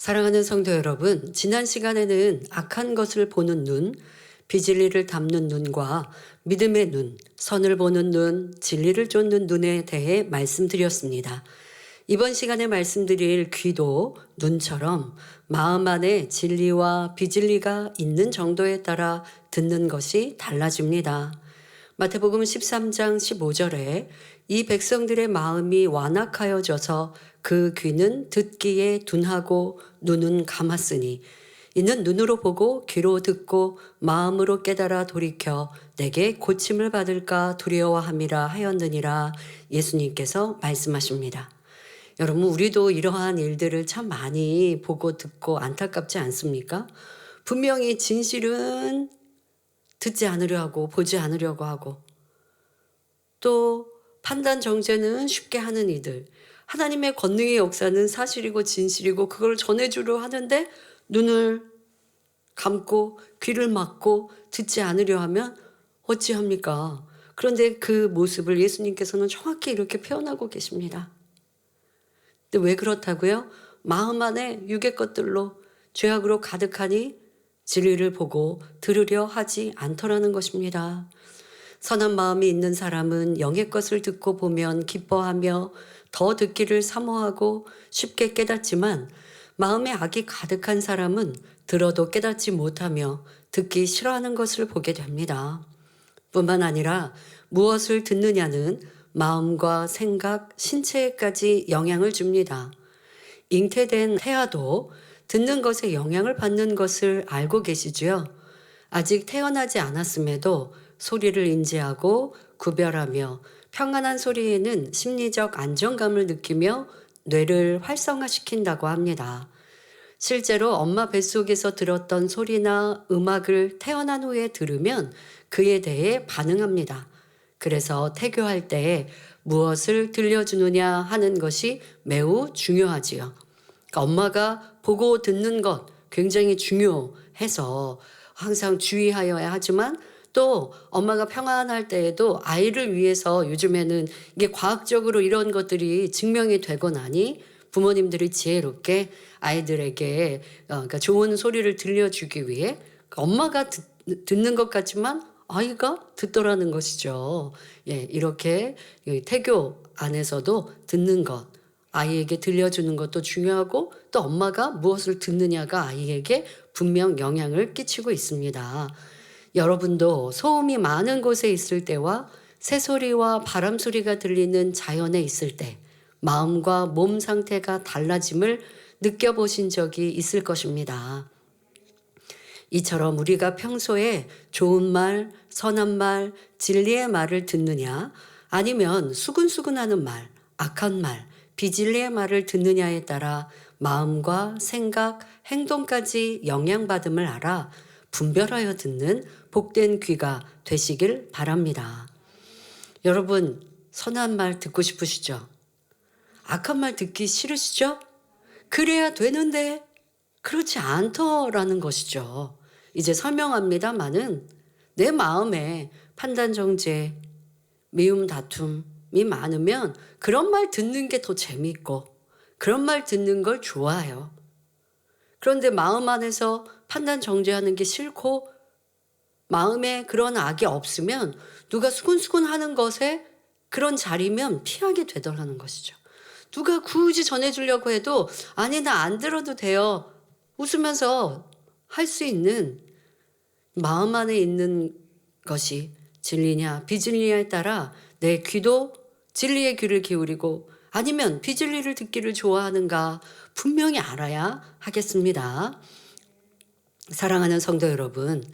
사랑하는 성도 여러분, 지난 시간에는 악한 것을 보는 눈, 비진리를 담는 눈과 믿음의 눈, 선을 보는 눈, 진리를 쫓는 눈에 대해 말씀드렸습니다. 이번 시간에 말씀드릴 귀도 눈처럼 마음 안에 진리와 비진리가 있는 정도에 따라 듣는 것이 달라집니다. 마태복음 13장 15절에 이 백성들의 마음이 완악하여져서 그 귀는 듣기에 둔하고 눈은 감았으니 이는 눈으로 보고 귀로 듣고 마음으로 깨달아 돌이켜 내게 고침을 받을까 두려워함이라 하였느니라 예수님께서 말씀하십니다. 여러분, 우리도 이러한 일들을 참 많이 보고 듣고 안타깝지 않습니까? 분명히 진실은 듣지 않으려 하고 보지 않으려고 하고 또 판단 정죄는 쉽게 하는 이들, 하나님의 권능의 역사는 사실이고 진실이고 그걸 전해주려 하는데 눈을 감고 귀를 막고 듣지 않으려 하면 어찌합니까? 그런데 그 모습을 예수님께서는 정확히 이렇게 표현하고 계십니다. 근데 왜 그렇다고요? 마음 안에 육의 것들로 죄악으로 가득하니 진리를 보고 들으려 하지 않더라는 것입니다. 선한 마음이 있는 사람은 영의 것을 듣고 보면 기뻐하며 더 듣기를 사모하고 쉽게 깨닫지만 마음에 악이 가득한 사람은 들어도 깨닫지 못하며 듣기 싫어하는 것을 보게 됩니다. 뿐만 아니라 무엇을 듣느냐는 마음과 생각, 신체에까지 영향을 줍니다. 잉태된 태아도 듣는 것에 영향을 받는 것을 알고 계시지요? 아직 태어나지 않았음에도 소리를 인지하고 구별하며 평안한 소리에는 심리적 안정감을 느끼며 뇌를 활성화시킨다고 합니다. 실제로 엄마 뱃속에서 들었던 소리나 음악을 태어난 후에 들으면 그에 대해 반응합니다. 그래서 태교할 때 무엇을 들려주느냐 하는 것이 매우 중요하지요. 그러니까 엄마가 보고 듣는 것 굉장히 중요해서 항상 주의하여야 하지만 또 엄마가 평안할 때에도 아이를 위해서 요즘에는 이게 과학적으로 이런 것들이 증명이 되고 나니 부모님들이 지혜롭게 아이들에게 그러니까 좋은 소리를 들려주기 위해 엄마가 듣는 것 같지만 아이가 듣더라는 것이죠. 예, 이렇게 태교 안에서도 듣는 것, 아이에게 들려주는 것도 중요하고 또 엄마가 무엇을 듣느냐가 아이에게 분명 영향을 끼치고 있습니다. 여러분도 소음이 많은 곳에 있을 때와 새소리와 바람소리가 들리는 자연에 있을 때 마음과 몸 상태가 달라짐을 느껴보신 적이 있을 것입니다. 이처럼 우리가 평소에 좋은 말, 선한 말, 진리의 말을 듣느냐 아니면 수근수근하는 말, 악한 말, 비진리의 말을 듣느냐에 따라 마음과 생각, 행동까지 영향받음을 알아 분별하여 듣는 복된 귀가 되시길 바랍니다. 여러분, 선한 말 듣고 싶으시죠? 악한 말 듣기 싫으시죠? 그래야 되는데 그렇지 않더라는 것이죠. 이제 설명합니다마는 내 마음에 판단 정죄, 미움 다툼이 많으면 그런 말 듣는 게 더 재미있고 그런 말 듣는 걸 좋아해요. 그런데 마음 안에서 판단 정죄하는 게 싫고 마음에 그런 악이 없으면 누가 수근수근 하는 것에 그런 자리면 피하게 되더라는 것이죠. 누가 굳이 전해주려고 해도 아니 나 안 들어도 돼요. 웃으면서 할 수 있는 마음 안에 있는 것이 진리냐 비진리냐에 따라 내 귀도 진리의 귀를 기울이고 아니면 비진리를 듣기를 좋아하는가 분명히 알아야 하겠습니다. 사랑하는 성도 여러분,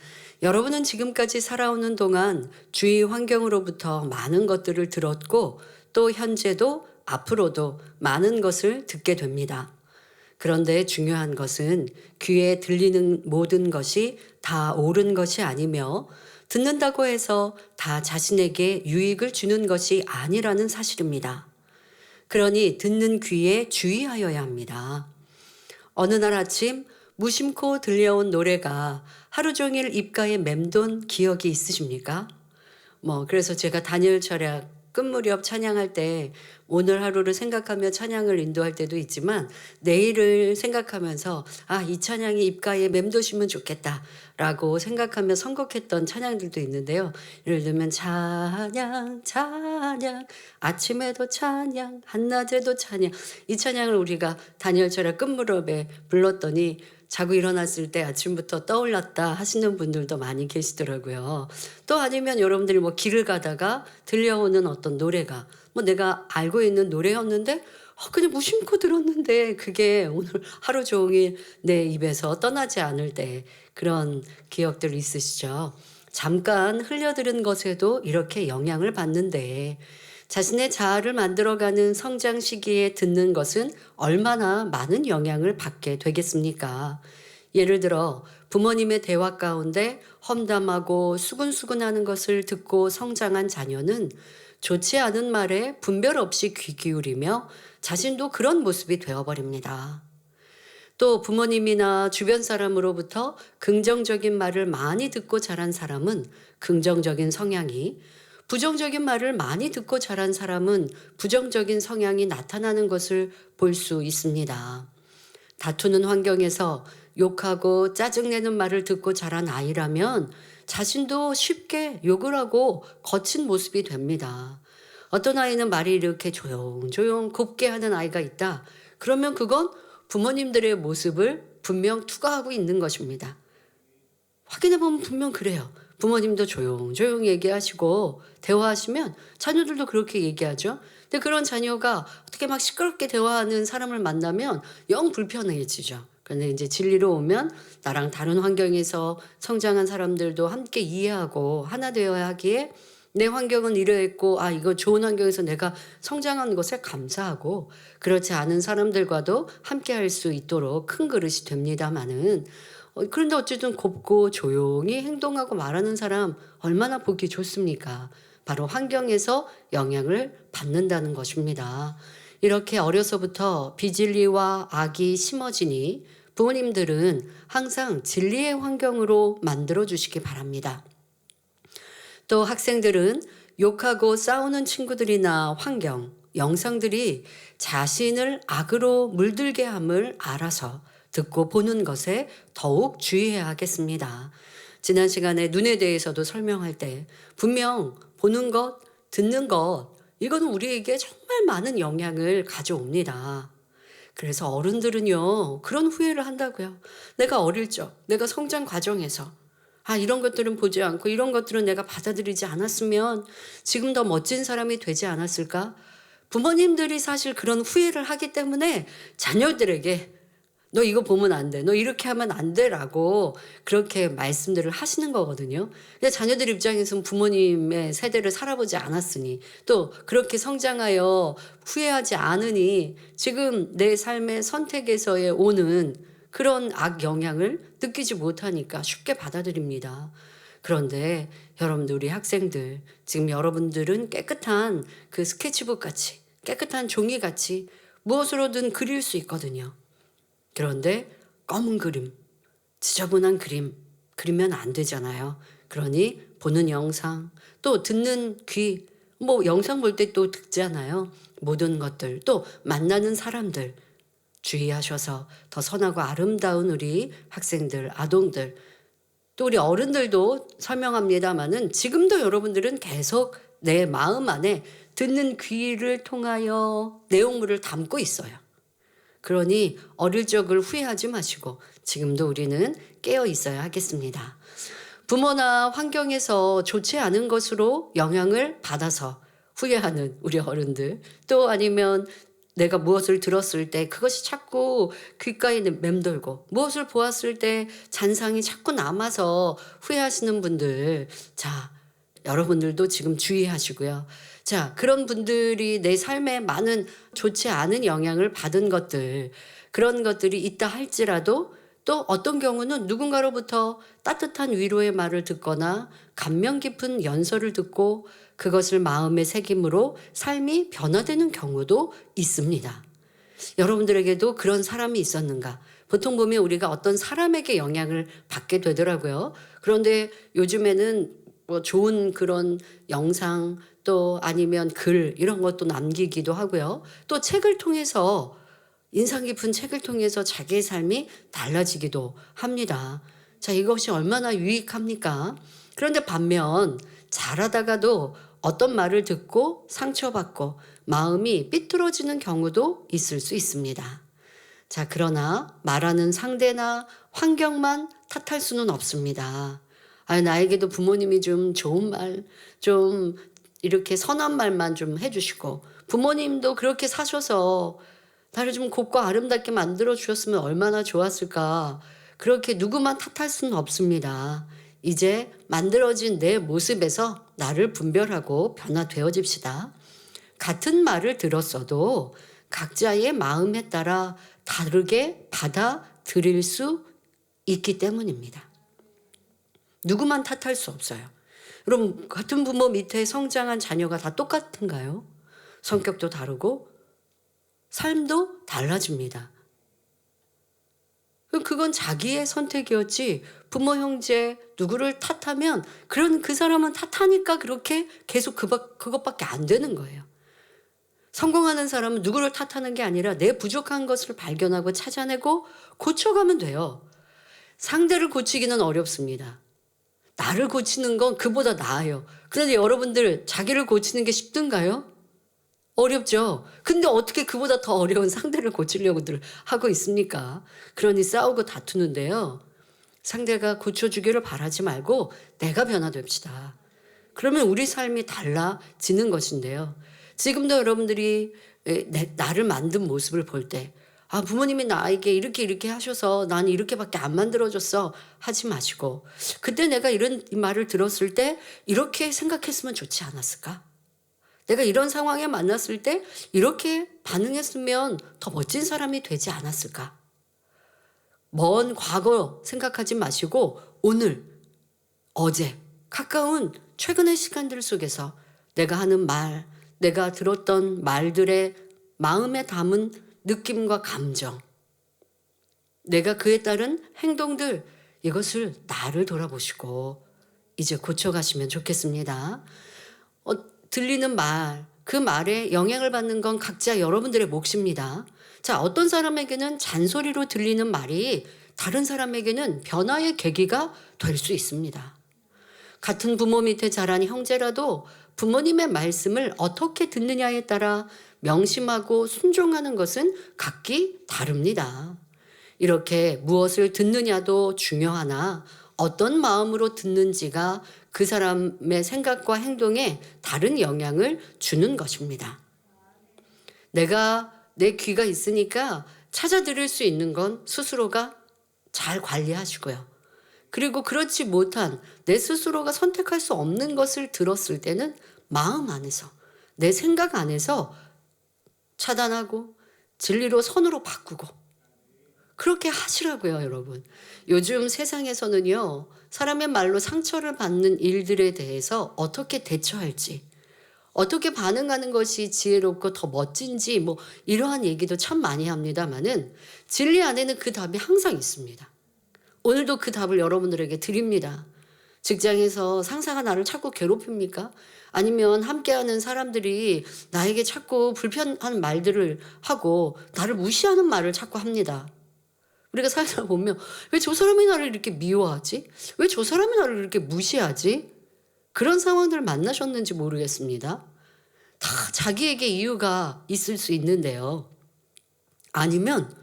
여러분은 지금까지 살아오는 동안 주위 환경으로부터 많은 것들을 들었고 또 현재도 앞으로도 많은 것을 듣게 됩니다. 그런데 중요한 것은 귀에 들리는 모든 것이 다 옳은 것이 아니며 듣는다고 해서 다 자신에게 유익을 주는 것이 아니라는 사실입니다. 그러니 듣는 귀에 주의하여야 합니다. 어느 날 아침 무심코 들려온 노래가 하루 종일 입가에 맴돈 기억이 있으십니까? 그래서 제가 단일 철학 끝 무렵 찬양할 때 오늘 하루를 생각하며 찬양을 인도할 때도 있지만 내일을 생각하면서 이 찬양이 입가에 맴도시면 좋겠다라고 생각하며 선곡했던 찬양들도 있는데요. 예를 들면 찬양 찬양 아침에도 찬양 한낮에도 찬양, 이 찬양을 우리가 다니엘철의 끝무렵에 불렀더니 자고 일어났을 때 아침부터 떠올랐다 하시는 분들도 많이 계시더라고요. 또 아니면 여러분들이 뭐 길을 가다가 들려오는 어떤 노래가 내가 알고 있는 노래였는데 그냥 무심코 들었는데 그게 오늘 하루 종일 내 입에서 떠나지 않을 때 그런 기억들 있으시죠? 잠깐 흘려들은 것에도 이렇게 영향을 받는데 자신의 자아를 만들어가는 성장 시기에 듣는 것은 얼마나 많은 영향을 받게 되겠습니까? 예를 들어 부모님의 대화 가운데 험담하고 수근수근하는 것을 듣고 성장한 자녀는 좋지 않은 말에 분별 없이 귀 기울이며 자신도 그런 모습이 되어버립니다. 또 부모님이나 주변 사람으로부터 긍정적인 말을 많이 듣고 자란 사람은 긍정적인 성향이, 부정적인 말을 많이 듣고 자란 사람은 부정적인 성향이 나타나는 것을 볼 수 있습니다. 다투는 환경에서 욕하고 짜증내는 말을 듣고 자란 아이라면 자신도 쉽게 욕을 하고 거친 모습이 됩니다. 어떤 아이는 말이 이렇게 조용조용 곱게 하는 아이가 있다. 그러면 그건 부모님들의 모습을 분명 투과하고 있는 것입니다. 확인해보면 분명 그래요. 부모님도 조용조용 얘기하시고 대화하시면 자녀들도 그렇게 얘기하죠. 근데 그런 자녀가 어떻게 막 시끄럽게 대화하는 사람을 만나면 영 불편해지죠. 그런데 이제 진리로 오면 나랑 다른 환경에서 성장한 사람들도 함께 이해하고 하나 되어야 하기에 내 환경은 이러했고 이거 좋은 환경에서 내가 성장한 것에 감사하고 그렇지 않은 사람들과도 함께 할 수 있도록 큰 그릇이 됩니다마는 그런데 어쨌든 곱고 조용히 행동하고 말하는 사람 얼마나 보기 좋습니까? 바로 환경에서 영향을 받는다는 것입니다. 이렇게 어려서부터 비진리와 악이 심어지니 부모님들은 항상 진리의 환경으로 만들어 주시기 바랍니다. 또 학생들은 욕하고 싸우는 친구들이나 환경, 영상들이 자신을 악으로 물들게 함을 알아서 듣고 보는 것에 더욱 주의해야 하겠습니다. 지난 시간에 눈에 대해서도 설명할 때 분명 보는 것, 듣는 것, 이거는 우리에게 정말 많은 영향을 가져옵니다. 그래서 어른들은요, 그런 후회를 한다고요. 내가 어릴 적, 내가 성장 과정에서 이런 것들은 보지 않고 이런 것들은 내가 받아들이지 않았으면 지금 더 멋진 사람이 되지 않았을까? 부모님들이 사실 그런 후회를 하기 때문에 자녀들에게 너 이거 보면 안 돼. 너 이렇게 하면 안 돼라고 그렇게 말씀들을 하시는 거거든요. 근데 자녀들 입장에서는 부모님의 세대를 살아보지 않았으니 또 그렇게 성장하여 후회하지 않으니 지금 내 삶의 선택에서의 오는 그런 악 영향을 느끼지 못하니까 쉽게 받아들입니다. 그런데 여러분들, 우리 학생들, 지금 여러분들은 깨끗한 그 스케치북 같이, 깨끗한 종이 같이 무엇으로든 그릴 수 있거든요. 그런데 검은 그림, 지저분한 그림, 그리면 안 되잖아요. 그러니 보는 영상, 또 듣는 귀, 영상 볼 때 또 듣잖아요. 모든 것들, 또 만나는 사람들 주의하셔서 더 선하고 아름다운 우리 학생들, 아동들, 또 우리 어른들도 설명합니다마는 지금도 여러분들은 계속 내 마음 안에 듣는 귀를 통하여 내용물을 담고 있어요. 그러니 어릴 적을 후회하지 마시고 지금도 우리는 깨어 있어야 하겠습니다. 부모나 환경에서 좋지 않은 것으로 영향을 받아서 후회하는 우리 어른들, 또 아니면 내가 무엇을 들었을 때 그것이 자꾸 귓가에 맴돌고 무엇을 보았을 때 잔상이 자꾸 남아서 후회하시는 분들, 여러분들도 지금 주의하시고요. 그런 분들이 내 삶에 많은 좋지 않은 영향을 받은 것들, 그런 것들이 있다 할지라도 또 어떤 경우는 누군가로부터 따뜻한 위로의 말을 듣거나 감명 깊은 연설을 듣고 그것을 마음에 새김으로 삶이 변화되는 경우도 있습니다. 여러분들에게도 그런 사람이 있었는가? 보통 보면 우리가 어떤 사람에게 영향을 받게 되더라고요. 그런데 요즘에는 뭐 좋은 그런 영상 또 아니면 글 이런 것도 남기기도 하고요. 또 책을 통해서 인상 깊은 책을 통해서 자기의 삶이 달라지기도 합니다. 자, 이것이 얼마나 유익합니까? 그런데 반면 잘하다가도 어떤 말을 듣고 상처받고 마음이 삐뚤어지는 경우도 있을 수 있습니다. 자, 그러나 말하는 상대나 환경만 탓할 수는 없습니다. 나에게도 부모님이 좀 좋은 말, 좀 이렇게 선한 말만 좀 해주시고 부모님도 그렇게 사셔서 나를 좀 곱고 아름답게 만들어 주셨으면 얼마나 좋았을까. 그렇게 누구만 탓할 수는 없습니다. 이제 만들어진 내 모습에서 나를 분별하고 변화되어집시다. 같은 말을 들었어도 각자의 마음에 따라 다르게 받아들일 수 있기 때문입니다. 누구만 탓할 수 없어요. 그럼 같은 부모 밑에 성장한 자녀가 다 똑같은가요? 성격도 다르고 삶도 달라집니다. 그건 자기의 선택이었지 부모 형제 누구를 탓하면 그 사람은 탓하니까 그렇게 계속 그것밖에 안 되는 거예요. 성공하는 사람은 누구를 탓하는 게 아니라 내 부족한 것을 발견하고 찾아내고 고쳐가면 돼요. 상대를 고치기는 어렵습니다. 나를 고치는 건 그보다 나아요. 그런데 여러분들 자기를 고치는 게 쉽던가요? 어렵죠. 근데 어떻게 그보다 더 어려운 상대를 고치려고들 하고 있습니까? 그러니 싸우고 다투는데요. 상대가 고쳐주기를 바라지 말고 내가 변화됩시다. 그러면 우리 삶이 달라지는 것인데요. 지금도 여러분들이 나를 만든 모습을 볼 때 부모님이 나에게 이렇게 하셔서 나는 이렇게밖에 안 만들어줬어 하지 마시고 그때 내가 이런 말을 들었을 때 이렇게 생각했으면 좋지 않았을까? 내가 이런 상황에 만났을 때 이렇게 반응했으면 더 멋진 사람이 되지 않았을까? 먼 과거 생각하지 마시고 오늘, 어제, 가까운 최근의 시간들 속에서 내가 하는 말, 내가 들었던 말들의 마음에 담은 느낌과 감정, 내가 그에 따른 행동들, 이것을 나를 돌아보시고 이제 고쳐가시면 좋겠습니다. 들리는 말, 그 말에 영향을 받는 건 각자 여러분들의 몫입니다. 자, 어떤 사람에게는 잔소리로 들리는 말이 다른 사람에게는 변화의 계기가 될 수 있습니다. 같은 부모 밑에 자란 형제라도 부모님의 말씀을 어떻게 듣느냐에 따라 명심하고 순종하는 것은 각기 다릅니다. 이렇게 무엇을 듣느냐도 중요하나 어떤 마음으로 듣는지가 그 사람의 생각과 행동에 다른 영향을 주는 것입니다. 내 귀가 있으니까 찾아 들을 수 있는 건 스스로가 잘 관리하시고요. 그리고 그렇지 못한 내 스스로가 선택할 수 없는 것을 들었을 때는 마음 안에서 내 생각 안에서 차단하고 진리로 선으로 바꾸고 그렇게 하시라고요, 여러분. 요즘 세상에서는요, 사람의 말로 상처를 받는 일들에 대해서 어떻게 대처할지, 어떻게 반응하는 것이 지혜롭고 더 멋진지 이러한 얘기도 참 많이 합니다만은 진리 안에는 그 답이 항상 있습니다. 오늘도 그 답을 여러분들에게 드립니다. 직장에서 상사가 나를 자꾸 괴롭힙니까? 아니면 함께하는 사람들이 나에게 자꾸 불편한 말들을 하고 나를 무시하는 말을 자꾸 합니다. 우리가 살다 보면 왜 저 사람이 나를 이렇게 미워하지? 왜 저 사람이 나를 이렇게 무시하지? 그런 상황들을 만나셨는지 모르겠습니다. 다 자기에게 이유가 있을 수 있는데요. 아니면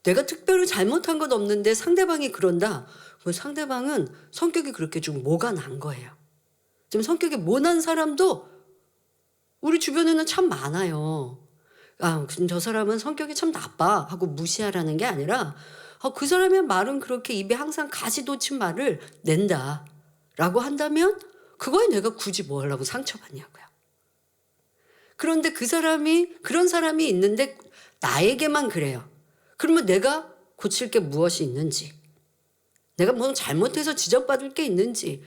내가 특별히 잘못한 건 없는데 상대방이 그런다. 그 상대방은 성격이 그렇게 좀 모가 난 거예요. 좀 성격이 모난 사람도 우리 주변에는 참 많아요. 저 사람은 성격이 참 나빠 하고 무시하라는 게 아니라 그 사람의 말은 그렇게 입에 항상 가시 돋친 말을 낸다 라고 한다면 그거에 내가 굳이 뭐 하려고 상처받냐고요. 그런데 그런 사람이 있는데 나에게만 그래요. 그러면 내가 고칠 게 무엇이 있는지, 내가 뭐 잘못해서 지적받을 게 있는지,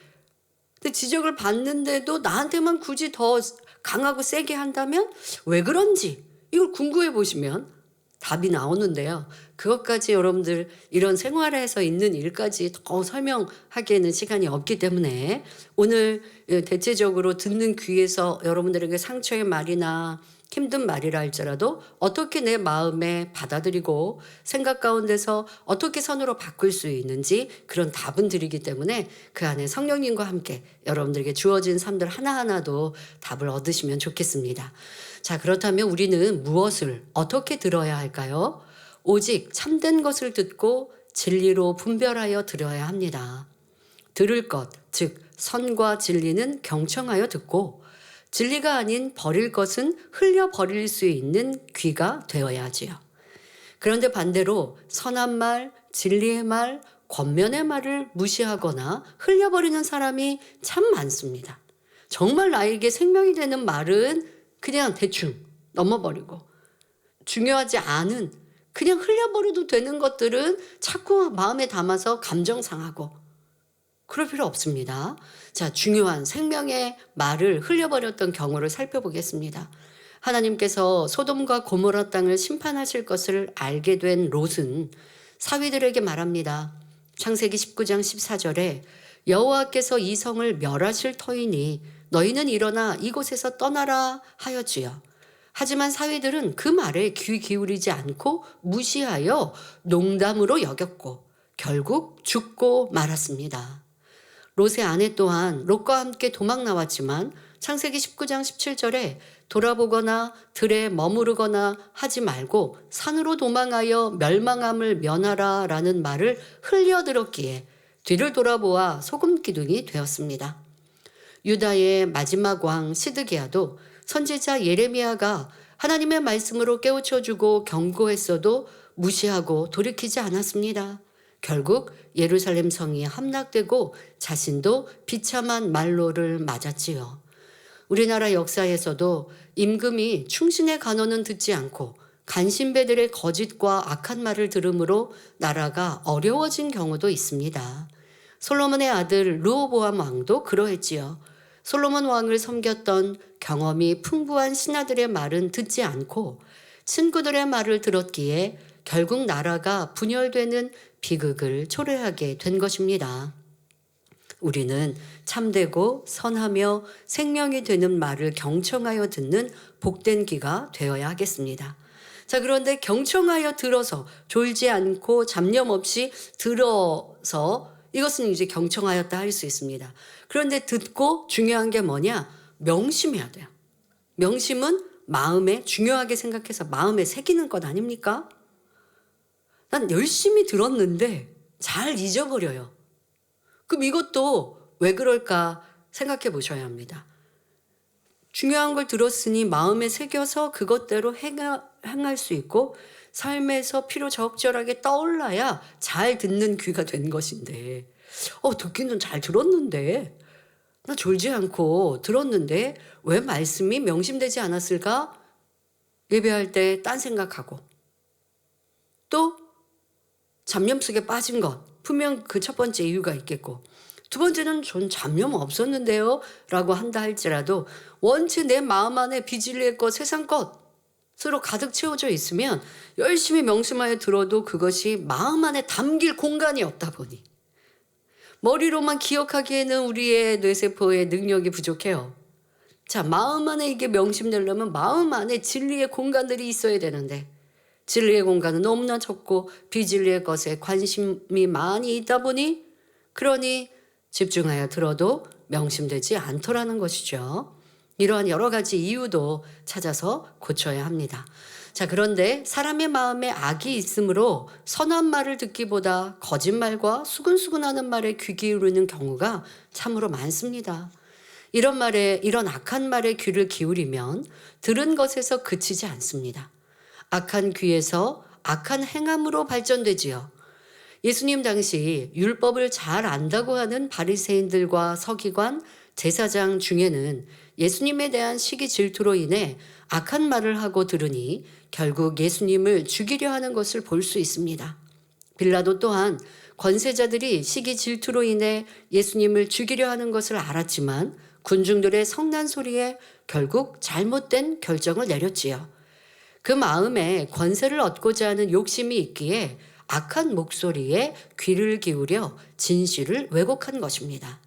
근데 지적을 받는데도 나한테만 굳이 더 강하고 세게 한다면 왜 그런지 이걸 궁금해 보시면 답이 나오는데요. 그것까지 여러분들 이런 생활에서 있는 일까지 더 설명하기에는 시간이 없기 때문에 오늘 대체적으로 듣는 귀에서 여러분들에게 상처의 말이나 힘든 말이라 할지라도 어떻게 내 마음에 받아들이고 생각 가운데서 어떻게 선으로 바꿀 수 있는지 그런 답은 드리기 때문에 그 안에 성령님과 함께 여러분들에게 주어진 삶들 하나하나도 답을 얻으시면 좋겠습니다. 자, 그렇다면 우리는 무엇을 어떻게 들어야 할까요? 오직 참된 것을 듣고 진리로 분별하여 들어야 합니다. 들을 것, 즉 선과 진리는 경청하여 듣고 진리가 아닌 버릴 것은 흘려버릴 수 있는 귀가 되어야지요. 그런데 반대로 선한 말, 진리의 말, 권면의 말을 무시하거나 흘려버리는 사람이 참 많습니다. 정말 나에게 생명이 되는 말은 그냥 대충 넘어버리고 중요하지 않은 그냥 흘려버려도 되는 것들은 자꾸 마음에 담아서 감정 상하고 그럴 필요 없습니다. 자, 중요한 생명의 말을 흘려버렸던 경우를 살펴보겠습니다. 하나님께서 소돔과 고모라 땅을 심판하실 것을 알게 된 롯은 사위들에게 말합니다. 창세기 19장 14절에 여호와께서 이 성을 멸하실 터이니 너희는 일어나 이곳에서 떠나라 하였지요. 하지만 사위들은 그 말에 귀 기울이지 않고 무시하여 농담으로 여겼고 결국 죽고 말았습니다. 롯의 아내 또한 롯과 함께 도망 나왔지만 창세기 19장 17절에 돌아보거나 들에 머무르거나 하지 말고 산으로 도망하여 멸망함을 면하라 라는 말을 흘려들었기에 뒤를 돌아보아 소금기둥이 되었습니다. 유다의 마지막 왕 시드기야도 선지자 예레미야가 하나님의 말씀으로 깨우쳐주고 경고했어도 무시하고 돌이키지 않았습니다. 결국 예루살렘 성이 함락되고 자신도 비참한 말로를 맞았지요. 우리나라 역사에서도 임금이 충신의 간언은 듣지 않고 간신배들의 거짓과 악한 말을 들음으로 나라가 어려워진 경우도 있습니다. 솔로몬의 아들 르호보암 왕도 그러했지요. 솔로몬 왕을 섬겼던 경험이 풍부한 신하들의 말은 듣지 않고 친구들의 말을 들었기에 결국 나라가 분열되는 비극을 초래하게 된 것입니다. 우리는 참되고 선하며 생명이 되는 말을 경청하여 듣는 복된 귀가 되어야 하겠습니다. 자, 그런데 경청하여 들어서 졸지 않고 잡념 없이 들어서 이것은 이제 경청하였다 할 수 있습니다. 그런데 듣고 중요한 게 뭐냐? 명심해야 돼요. 명심은 마음에 중요하게 생각해서 마음에 새기는 것 아닙니까? 난 열심히 들었는데 잘 잊어버려요. 그럼 이것도 왜 그럴까 생각해 보셔야 합니다. 중요한 걸 들었으니 마음에 새겨서 그것대로 행할 수 있고 삶에서 필요 적절하게 떠올라야 잘 듣는 귀가 된 것인데 듣기는 잘 들었는데 나 졸지 않고 들었는데 왜 말씀이 명심되지 않았을까? 예배할 때 딴 생각하고 또 잡념 속에 빠진 것 분명 그 첫 번째 이유가 있겠고 두 번째는 전 잡념 없었는데요 라고 한다 할지라도 원체 내 마음 안에 비진리의 것 세상 것으로 가득 채워져 있으면 열심히 명심하여 들어도 그것이 마음 안에 담길 공간이 없다 보니 머리로만 기억하기에는 우리의 뇌세포의 능력이 부족해요. 자, 마음 안에 이게 명심되려면 마음 안에 진리의 공간들이 있어야 되는데 진리의 공간은 너무나 적고 비진리의 것에 관심이 많이 있다 보니 그러니 집중하여 들어도 명심되지 않더라는 것이죠. 이러한 여러 가지 이유도 찾아서 고쳐야 합니다. 자, 그런데 사람의 마음에 악이 있으므로 선한 말을 듣기보다 거짓말과 수근수근하는 말에 귀 기울이는 경우가 참으로 많습니다. 이런 악한 말에 귀를 기울이면 들은 것에서 그치지 않습니다. 악한 귀에서 악한 행함으로 발전되지요. 예수님 당시 율법을 잘 안다고 하는 바리새인들과 서기관, 제사장 중에는 예수님에 대한 시기 질투로 인해 악한 말을 하고 들으니 결국 예수님을 죽이려 하는 것을 볼 수 있습니다. 빌라도 또한 권세자들이 시기 질투로 인해 예수님을 죽이려 하는 것을 알았지만 군중들의 성난 소리에 결국 잘못된 결정을 내렸지요. 그 마음에 권세를 얻고자 하는 욕심이 있기에 악한 목소리에 귀를 기울여 진실을 왜곡한 것입니다.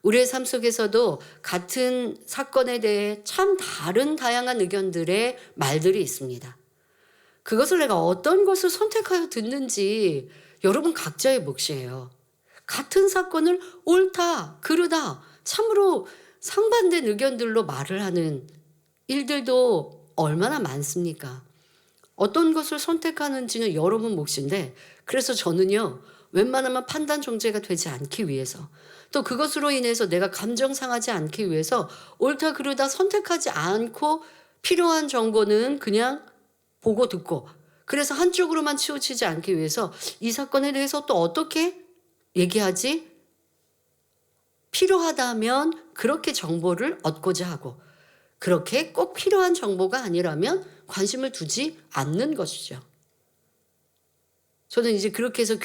우리의 삶 속에서도 같은 사건에 대해 참 다양한 의견들의 말들이 있습니다. 그것을 내가 어떤 것을 선택하여 듣는지 여러분 각자의 몫이에요. 같은 사건을 옳다, 그르다, 참으로 상반된 의견들로 말을 하는 일들도 얼마나 많습니까? 어떤 것을 선택하는지는 여러분 몫인데, 그래서 저는요, 웬만하면 판단 정죄가 되지 않기 위해서, 또 그것으로 인해서 내가 감정 상하지 않기 위해서 옳다 그르다 선택하지 않고 필요한 정보는 그냥 보고 듣고, 그래서 한쪽으로만 치우치지 않기 위해서 이 사건에 대해서 또 어떻게 얘기하지? 필요하다면 그렇게 정보를 얻고자 하고, 그렇게 꼭 필요한 정보가 아니라면 관심을 두지 않는 것이죠. 저는 이제 그렇게 해서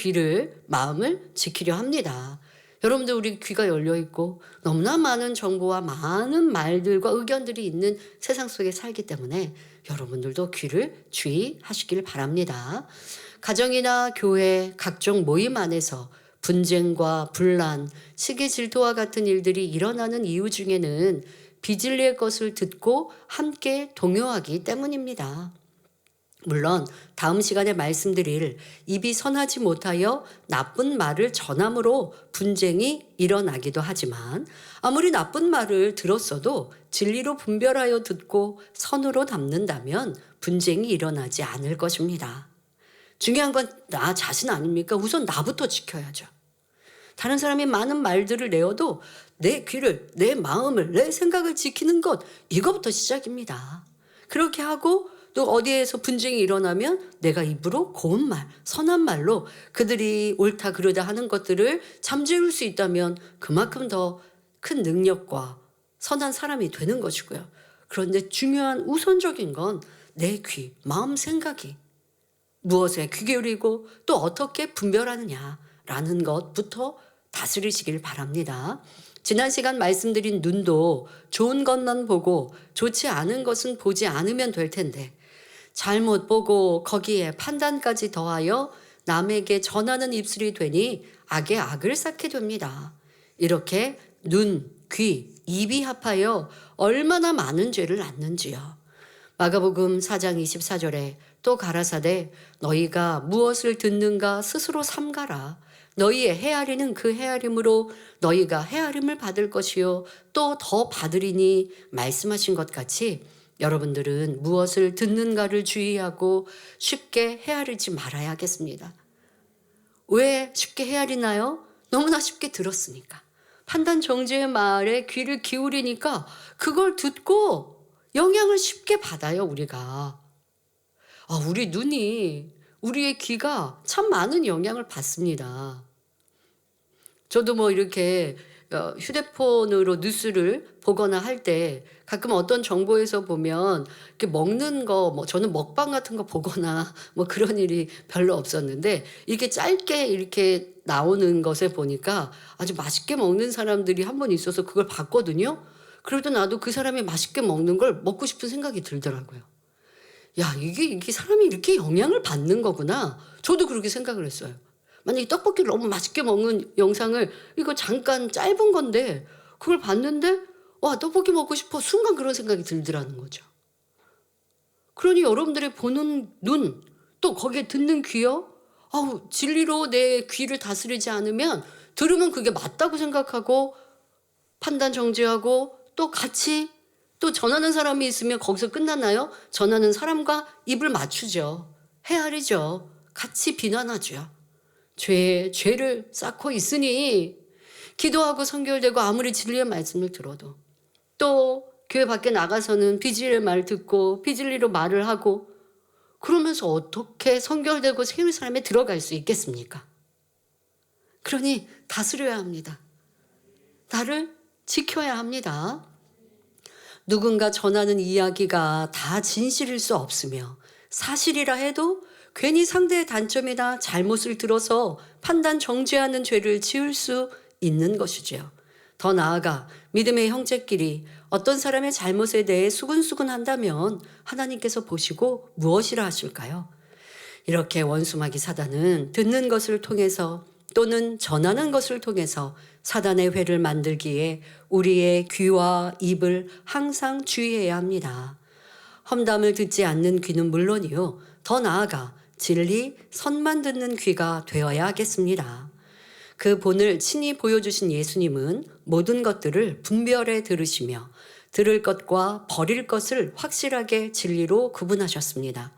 마음을 지키려 합니다. 여러분들, 우리 귀가 열려 있고 너무나 많은 정보와 많은 말들과 의견들이 있는 세상 속에 살기 때문에 여러분들도 귀를 주의하시길 바랍니다. 가정이나 교회, 각종 모임 안에서 분쟁과 분란, 시기 질투와 같은 일들이 일어나는 이유 중에는 비진리의 것을 듣고 함께 동요하기 때문입니다. 물론 다음 시간에 말씀드릴 입이 선하지 못하여 나쁜 말을 전함으로 분쟁이 일어나기도 하지만, 아무리 나쁜 말을 들었어도 진리로 분별하여 듣고 선으로 담는다면 분쟁이 일어나지 않을 것입니다. 중요한 건 나 자신 아닙니까? 우선 나부터 지켜야죠. 다른 사람이 많은 말들을 내어도 내 귀를, 내 마음을, 내 생각을 지키는 것, 이거부터 시작입니다. 그렇게 하고 또 어디에서 분쟁이 일어나면 내가 입으로 고운 말, 선한 말로 그들이 옳다 그르다 하는 것들을 잠재울 수 있다면 그만큼 더 큰 능력과 선한 사람이 되는 것이고요. 그런데 중요한 우선적인 건 내 귀, 마음, 생각이 무엇에 귀 기울이고 또 어떻게 분별하느냐라는 것부터 다스리시길 바랍니다. 지난 시간 말씀드린 눈도 좋은 것만 보고 좋지 않은 것은 보지 않으면 될 텐데, 잘못 보고 거기에 판단까지 더하여 남에게 전하는 입술이 되니 악에 악을 쌓게 됩니다. 이렇게 눈, 귀, 입이 합하여 얼마나 많은 죄를 낳는지요. 마가복음 4장 24절에 또 가라사대 너희가 무엇을 듣는가 스스로 삼가라. 너희의 헤아리는 그 헤아림으로 너희가 헤아림을 받을 것이요 또 더 받으리니 말씀하신 것 같이 여러분들은 무엇을 듣는가를 주의하고 쉽게 헤아리지 말아야겠습니다. 왜 쉽게 헤아리나요? 너무나 쉽게 들었으니까. 판단 정죄의 말에 귀를 기울이니까 그걸 듣고 영향을 쉽게 받아요, 우리가. 우리 눈이, 우리의 귀가 참 많은 영향을 받습니다. 저도 이렇게 휴대폰으로 뉴스를 보거나 할 때 가끔 어떤 정보에서 보면 이렇게 먹는 거, 저는 먹방 같은 거 보거나 그런 일이 별로 없었는데, 이게 짧게 이렇게 나오는 것에 보니까 아주 맛있게 먹는 사람들이 한 번 있어서 그걸 봤거든요. 그럴 때 나도 그 사람이 맛있게 먹는 걸 먹고 싶은 생각이 들더라고요. 야, 이게 사람이 이렇게 영향을 받는 거구나. 저도 그렇게 생각을 했어요. 만약에 떡볶이를 너무 맛있게 먹는 영상을, 이거 잠깐 짧은 건데 그걸 봤는데 와, 떡볶이 먹고 싶어. 순간 그런 생각이 들더라는 거죠. 그러니 여러분들의 보는 눈, 또 거기에 듣는 귀요. 진리로 내 귀를 다스리지 않으면 들으면 그게 맞다고 생각하고 판단 정지하고 또 같이 또 전하는 사람이 있으면 거기서 끝나나요? 전하는 사람과 입을 맞추죠. 헤아리죠. 같이 비난하죠. 죄를 쌓고 있으니 기도하고 선결되고 아무리 진리의 말씀을 들어도 또 교회 밖에 나가서는 비진리의 말 듣고 비진리로 말을 하고 그러면서 어떻게 선결되고 세울 사람에 들어갈 수 있겠습니까? 그러니 다스려야 합니다. 나를 지켜야 합니다. 누군가 전하는 이야기가 다 진실일 수 없으며 사실이라 해도 괜히 상대의 단점이나 잘못을 들어서 판단 정죄하는 죄를 지을 수 있는 것이죠. 더 나아가 믿음의 형제끼리 어떤 사람의 잘못에 대해 수근수근한다면 하나님께서 보시고 무엇이라 하실까요? 이렇게 원수마귀 사단은 듣는 것을 통해서 또는 전하는 것을 통해서 사단의 회를 만들기에 우리의 귀와 입을 항상 주의해야 합니다. 험담을 듣지 않는 귀는 물론이요, 더 나아가 진리, 선만 듣는 귀가 되어야 하겠습니다. 그 본을 친히 보여주신 예수님은 모든 것들을 분별해 들으시며 들을 것과 버릴 것을 확실하게 진리로 구분하셨습니다.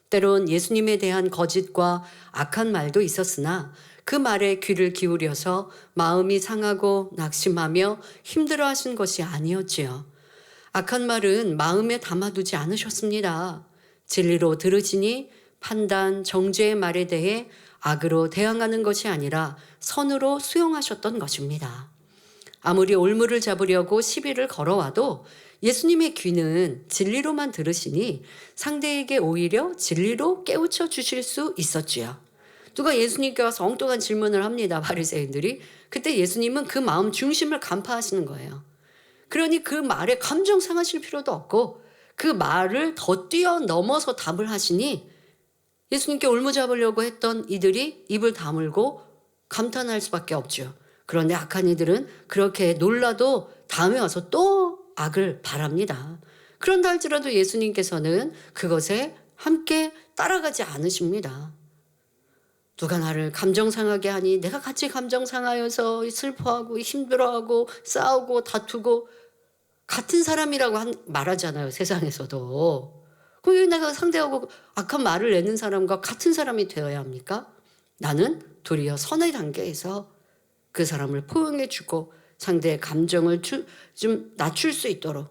때론 예수님에 대한 거짓과 악한 말도 있었으나 그 말에 귀를 기울여서 마음이 상하고 낙심하며 힘들어하신 것이 아니었지요. 악한 말은 마음에 담아두지 않으셨습니다. 진리로 들으시니 판단, 정죄의 말에 대해 악으로 대항하는 것이 아니라 선으로 수용하셨던 것입니다. 아무리 올무를 잡으려고 시비를 걸어와도 예수님의 귀는 진리로만 들으시니 상대에게 오히려 진리로 깨우쳐 주실 수 있었지요. 누가 예수님께 와서 엉뚱한 질문을 합니다. 바리새인들이. 그때 예수님은 그 마음 중심을 간파하시는 거예요. 그러니 그 말에 감정 상하실 필요도 없고 그 말을 더 뛰어넘어서 답을 하시니 예수님께 올무잡으려고 했던 이들이 입을 다물고 감탄할 수밖에 없죠. 그런데 악한 이들은 그렇게 놀라도 다음에 와서 또 악을 바랍니다. 그런다 할지라도 예수님께서는 그것에 함께 따라가지 않으십니다. 누가 나를 감정 상하게 하니 내가 같이 감정 상하여서 슬퍼하고 힘들어하고 싸우고 다투고 같은 사람이라고 말하잖아요. 세상에서도. 왜 내가 상대하고 악한 말을 내는 사람과 같은 사람이 되어야 합니까? 나는 도리어 선의 단계에서 그 사람을 포용해주고 상대의 감정을 좀 낮출 수 있도록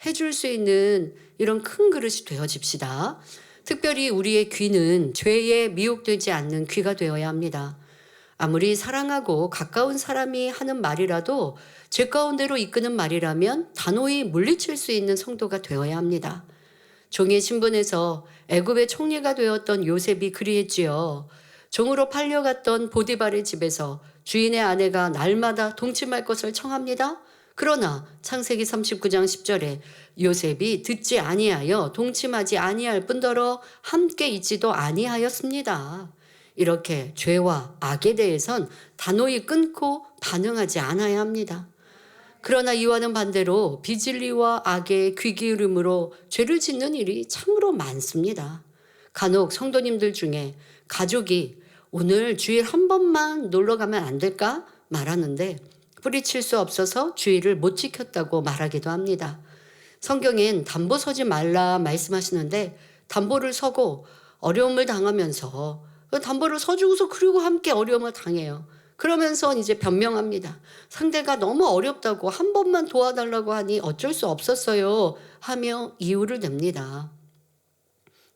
해줄 수 있는 이런 큰 그릇이 되어집시다. 특별히 우리의 귀는 죄에 미혹되지 않는 귀가 되어야 합니다. 아무리 사랑하고 가까운 사람이 하는 말이라도 죄 가운데로 이끄는 말이라면 단호히 물리칠 수 있는 성도가 되어야 합니다. 종의 신분에서 애굽의 총리가 되었던 요셉이 그리했지요. 종으로 팔려갔던 보디발의 집에서 주인의 아내가 날마다 동침할 것을 청합니다. 그러나 창세기 39장 10절에 요셉이 듣지 아니하여 동침하지 아니할 뿐더러 함께 있지도 아니하였습니다. 이렇게 죄와 악에 대해선 단호히 끊고 반응하지 않아야 합니다. 그러나 이와는 반대로 비진리와 악에 귀 기울임으로 죄를 짓는 일이 참으로 많습니다. 간혹 성도님들 중에 가족이 오늘 주일 한 번만 놀러 가면 안 될까 말하는데 뿌리칠 수 없어서 주일을 못 지켰다고 말하기도 합니다. 성경엔 담보 서지 말라 말씀하시는데 담보를 서고 어려움을 당하면서 담보를 서주고서 그리고 함께 어려움을 당해요. 그러면서 이제 변명합니다. 상대가 너무 어렵다고 한 번만 도와달라고 하니 어쩔 수 없었어요 하며 이유를 냅니다.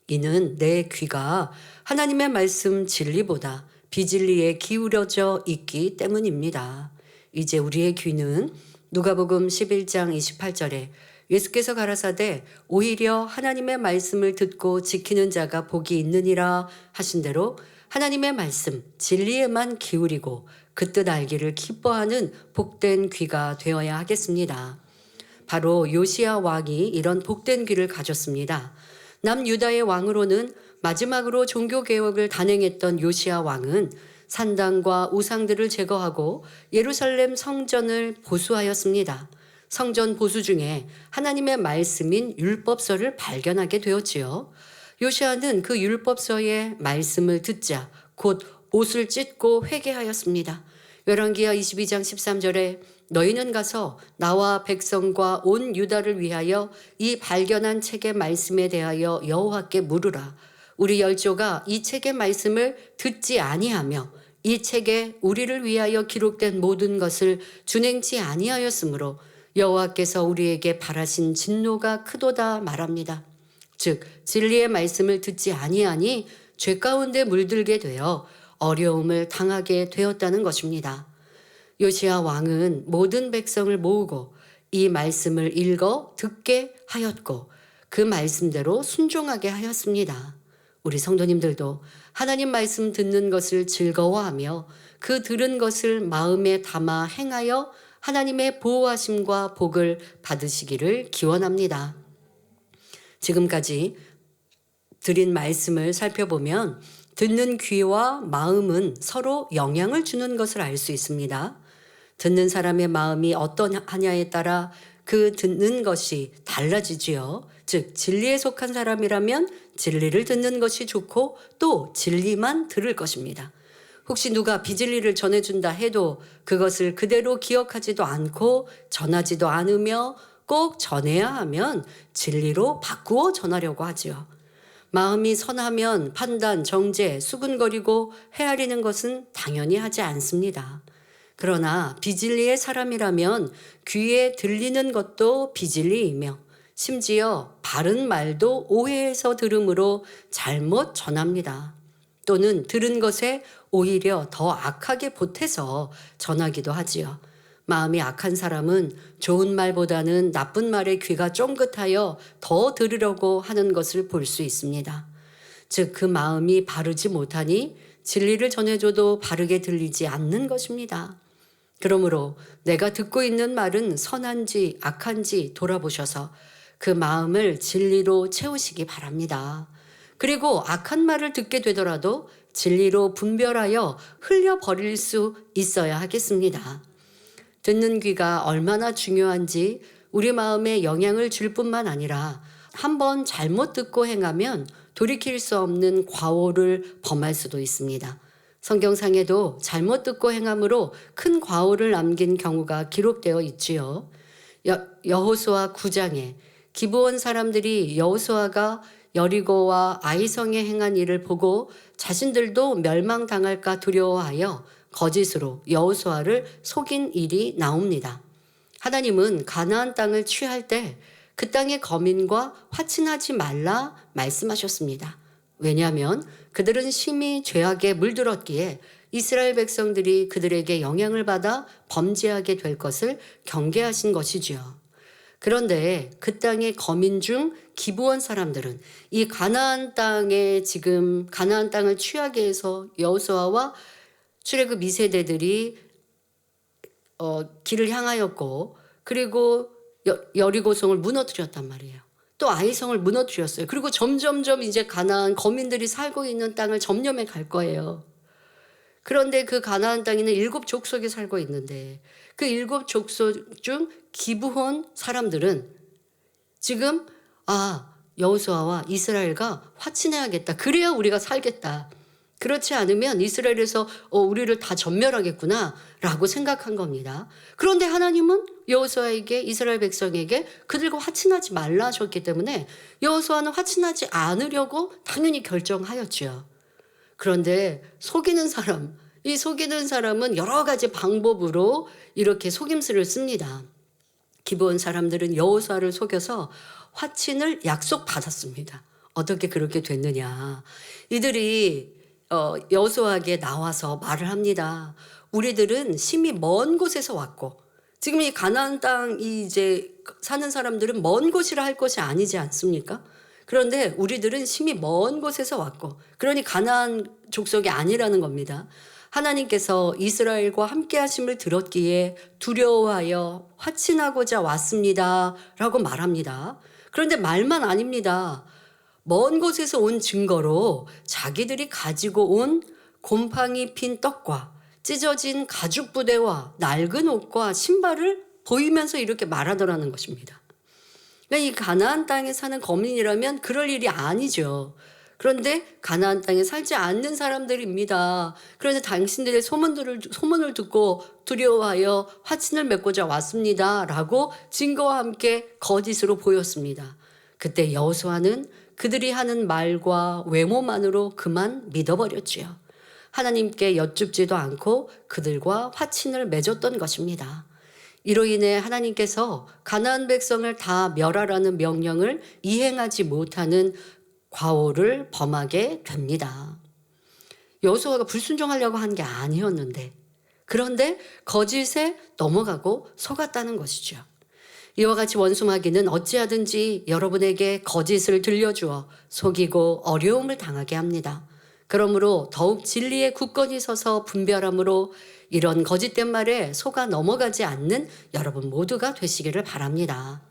이는 내 귀가 하나님의 말씀 진리보다 비진리에 기울여져 있기 때문입니다. 이제 우리의 귀는 누가복음 11장 28절에 예수께서 가라사대 오히려 하나님의 말씀을 듣고 지키는 자가 복이 있느니라 하신 대로 하나님의 말씀 진리에만 기울이고 그 뜻 알기를 기뻐하는 복된 귀가 되어야 하겠습니다. 바로 요시야 왕이 이런 복된 귀를 가졌습니다. 남유다의 왕으로는 마지막으로 종교개혁을 단행했던 요시야 왕은 산당과 우상들을 제거하고 예루살렘 성전을 보수하였습니다. 성전 보수 중에 하나님의 말씀인 율법서를 발견하게 되었지요. 요시야는 그 율법서의 말씀을 듣자 곧 옷을 찢고 회개하였습니다. 열왕기하 22장 13절에 너희는 가서 나와 백성과 온 유다를 위하여 이 발견한 책의 말씀에 대하여 여호와께 물으라. 우리 열조가 이 책의 말씀을 듣지 아니하며 이 책에 우리를 위하여 기록된 모든 것을 준행치 아니하였으므로 여호와께서 우리에게 바라신 진노가 크도다 말합니다. 즉 진리의 말씀을 듣지 아니하니 죄 가운데 물들게 되어 어려움을 당하게 되었다는 것입니다. 요시야 왕은 모든 백성을 모으고 이 말씀을 읽어 듣게 하였고 그 말씀대로 순종하게 하였습니다. 우리 성도님들도 하나님 말씀 듣는 것을 즐거워하며 그 들은 것을 마음에 담아 행하여 하나님의 보호하심과 복을 받으시기를 기원합니다. 지금까지 드린 말씀을 살펴보면 듣는 귀와 마음은 서로 영향을 주는 것을 알 수 있습니다. 듣는 사람의 마음이 어떠하냐에 따라 그 듣는 것이 달라지지요. 즉 진리에 속한 사람이라면 진리를 듣는 것이 좋고 또 진리만 들을 것입니다. 혹시 누가 비진리를 전해준다 해도 그것을 그대로 기억하지도 않고 전하지도 않으며 꼭 전해야 하면 진리로 바꾸어 전하려고 하지요. 마음이 선하면 판단, 정죄, 수군거리고 헤아리는 것은 당연히 하지 않습니다. 그러나 비진리의 사람이라면 귀에 들리는 것도 비진리이며 심지어 바른 말도 오해해서 들음으로 잘못 전합니다. 또는 들은 것에 오히려 더 악하게 보태서 전하기도 하지요. 마음이 악한 사람은 좋은 말보다는 나쁜 말에 귀가 쫑긋하여 더 들으려고 하는 것을 볼 수 있습니다. 즉 그 마음이 바르지 못하니 진리를 전해줘도 바르게 들리지 않는 것입니다. 그러므로 내가 듣고 있는 말은 선한지 악한지 돌아보셔서 그 마음을 진리로 채우시기 바랍니다. 그리고 악한 말을 듣게 되더라도 진리로 분별하여 흘려버릴 수 있어야 하겠습니다. 듣는 귀가 얼마나 중요한지 우리 마음에 영향을 줄 뿐만 아니라 한번 잘못 듣고 행하면 돌이킬 수 없는 과오를 범할 수도 있습니다. 성경상에도 잘못 듣고 행함으로 큰 과오를 남긴 경우가 기록되어 있지요. 여호수아 9장에 기브온 사람들이 여호수아가 여리고와 아이성에 행한 일을 보고 자신들도 멸망당할까 두려워하여 거짓으로 여호수아를 속인 일이 나옵니다. 하나님은 가나안 땅을 취할 때 그 땅의 거민과 화친하지 말라 말씀하셨습니다. 왜냐하면 그들은 심히 죄악에 물들었기에 이스라엘 백성들이 그들에게 영향을 받아 범죄하게 될 것을 경계하신 것이지요. 그런데 그 땅의 거민 중 기브온 사람들은 이 가나안 땅에 지금 가나안 땅을 취하게 해서 여호수아와 출애굽 2세대들이 길을 향하였고 그리고 여리고성을 무너뜨렸단 말이에요. 또 아이성을 무너뜨렸어요. 그리고 점점점 이제 가나안 거민들이 살고 있는 땅을 점령해 갈 거예요. 그런데 그 가나안 땅에는 7 족속이 살고 있는데 그 7 족속 중 기브온 사람들은 지금 여호수아와 이스라엘과 화친해야겠다. 그래야 우리가 살겠다. 그렇지 않으면 이스라엘에서 우리를 다 전멸하겠구나 라고 생각한 겁니다. 그런데 하나님은 여호수아에게 이스라엘 백성에게 그들과 화친하지 말라 하셨기 때문에 여호수아는 화친하지 않으려고 당연히 결정하였죠. 그런데 이 속이는 사람은 여러 가지 방법으로 이렇게 속임수를 씁니다. 기브온 사람들은 여호수아를 속여서 화친을 약속받았습니다. 어떻게 그렇게 됐느냐. 이들이 여호수아에게 나와서 말을 합니다. 우리들은 심히 먼 곳에서 왔고 지금 이 가나안 땅 이제 사는 사람들은 먼 곳이라 할 것이 아니지 않습니까? 그런데 우리들은 심히 먼 곳에서 왔고 그러니 가나안 족속이 아니라는 겁니다. 하나님께서 이스라엘과 함께 하심을 들었기에 두려워하여 화친하고자 왔습니다 라고 말합니다. 그런데 말만 아닙니다. 먼 곳에서 온 증거로 자기들이 가지고 온 곰팡이 핀 떡과 찢어진 가죽 부대와 낡은 옷과 신발을 보이면서 이렇게 말하더라는 것입니다. 그러니까 이 가나안 땅에 사는 거민이라면 그럴 일이 아니죠. 그런데 가나안 땅에 살지 않는 사람들입니다. 그런데 당신들의 소문을 듣고 두려워하여 화친을 맺고자 왔습니다 라고 증거와 함께 거짓으로 보였습니다. 그때 여호수아는 그들이 하는 말과 외모만으로 그만 믿어버렸지요. 하나님께 여쭙지도 않고 그들과 화친을 맺었던 것입니다. 이로 인해 하나님께서 가나안 백성을 다 멸하라는 명령을 이행하지 못하는 과오를 범하게 됩니다. 여호수아가 불순종하려고 한 게 아니었는데 그런데 거짓에 넘어가고 속았다는 것이죠. 이와 같이 원수마귀는 어찌하든지 여러분에게 거짓을 들려주어 속이고 어려움을 당하게 합니다. 그러므로 더욱 진리에 굳건히 서서 분별함으로 이런 거짓된 말에 속아 넘어가지 않는 여러분 모두가 되시기를 바랍니다.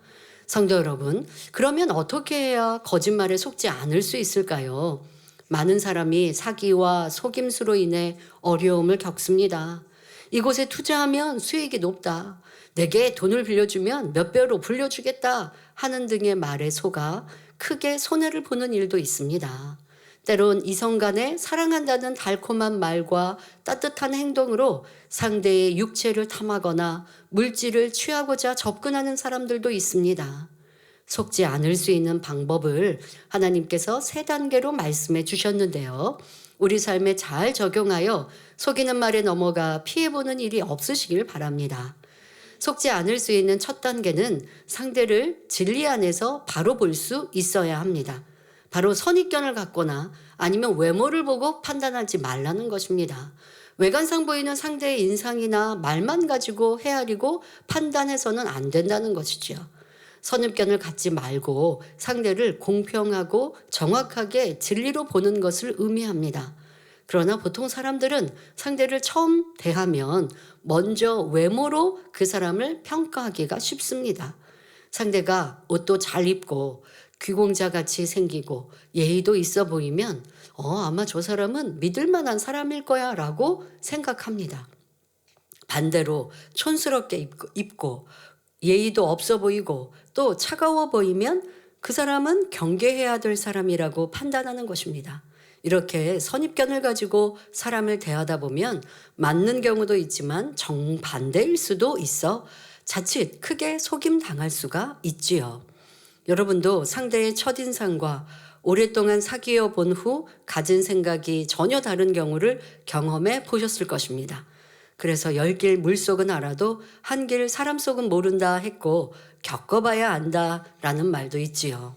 성도 여러분, 그러면 어떻게 해야 거짓말에 속지 않을 수 있을까요? 많은 사람이 사기와 속임수로 인해 어려움을 겪습니다. 이곳에 투자하면 수익이 높다. 내게 돈을 빌려주면 몇 배로 불려주겠다 하는 등의 말에 속아 크게 손해를 보는 일도 있습니다. 때론 이성 간에 사랑한다는 달콤한 말과 따뜻한 행동으로 상대의 육체를 탐하거나 물질을 취하고자 접근하는 사람들도 있습니다. 속지 않을 수 있는 방법을 하나님께서 3단계로 말씀해 주셨는데요. 우리 삶에 잘 적용하여 속이는 말에 넘어가 피해보는 일이 없으시길 바랍니다. 속지 않을 수 있는 첫 단계는 상대를 진리 안에서 바로 볼 수 있어야 합니다. 바로 선입견을 갖거나 아니면 외모를 보고 판단하지 말라는 것입니다. 외관상 보이는 상대의 인상이나 말만 가지고 헤아리고 판단해서는 안 된다는 것이죠. 선입견을 갖지 말고 상대를 공평하고 정확하게 진리로 보는 것을 의미합니다. 그러나 보통 사람들은 상대를 처음 대하면 먼저 외모로 그 사람을 평가하기가 쉽습니다. 상대가 옷도 잘 입고 귀공자같이 생기고 예의도 있어 보이면 아마 저 사람은 믿을 만한 사람일 거야 라고 생각합니다. 반대로 촌스럽게 입고 예의도 없어 보이고 또 차가워 보이면 그 사람은 경계해야 될 사람이라고 판단하는 것입니다. 이렇게 선입견을 가지고 사람을 대하다 보면 맞는 경우도 있지만 정반대일 수도 있어 자칫 크게 속임 당할 수가 있지요. 여러분도 상대의 첫인상과 오랫동안 사귀어 본 후 가진 생각이 전혀 다른 경우를 경험해 보셨을 것입니다. 그래서 10길 물속은 알아도 한 길 사람 속은 모른다 했고 겪어봐야 안다라는 말도 있지요.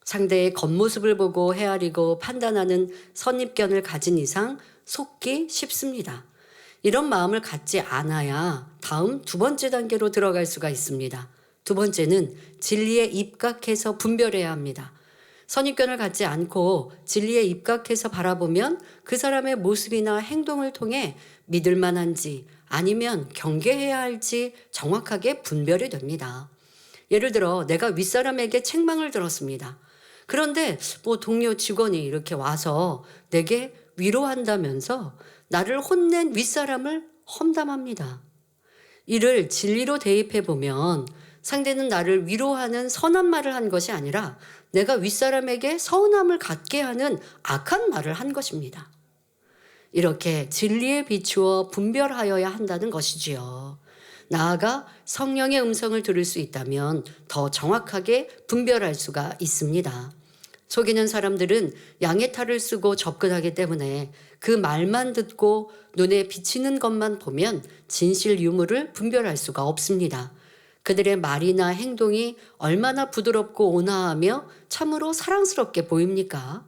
상대의 겉모습을 보고 헤아리고 판단하는 선입견을 가진 이상 속기 쉽습니다. 이런 마음을 갖지 않아야 다음 2번째 단계로 들어갈 수가 있습니다. 2번째는 진리에 입각해서 분별해야 합니다. 선입견을 갖지 않고 진리에 입각해서 바라보면 그 사람의 모습이나 행동을 통해 믿을 만한지 아니면 경계해야 할지 정확하게 분별이 됩니다. 예를 들어 내가 윗사람에게 책망을 들었습니다. 그런데 동료 직원이 이렇게 와서 내게 위로한다면서 나를 혼낸 윗사람을 험담합니다. 이를 진리로 대입해 보면 상대는 나를 위로하는 선한 말을 한 것이 아니라 내가 윗사람에게 서운함을 갖게 하는 악한 말을 한 것입니다. 이렇게 진리에 비추어 분별하여야 한다는 것이지요. 나아가 성령의 음성을 들을 수 있다면 더 정확하게 분별할 수가 있습니다. 속이는 사람들은 양의 탈을 쓰고 접근하기 때문에 그 말만 듣고 눈에 비치는 것만 보면 진실 유무를 분별할 수가 없습니다. 그들의 말이나 행동이 얼마나 부드럽고 온화하며 참으로 사랑스럽게 보입니까?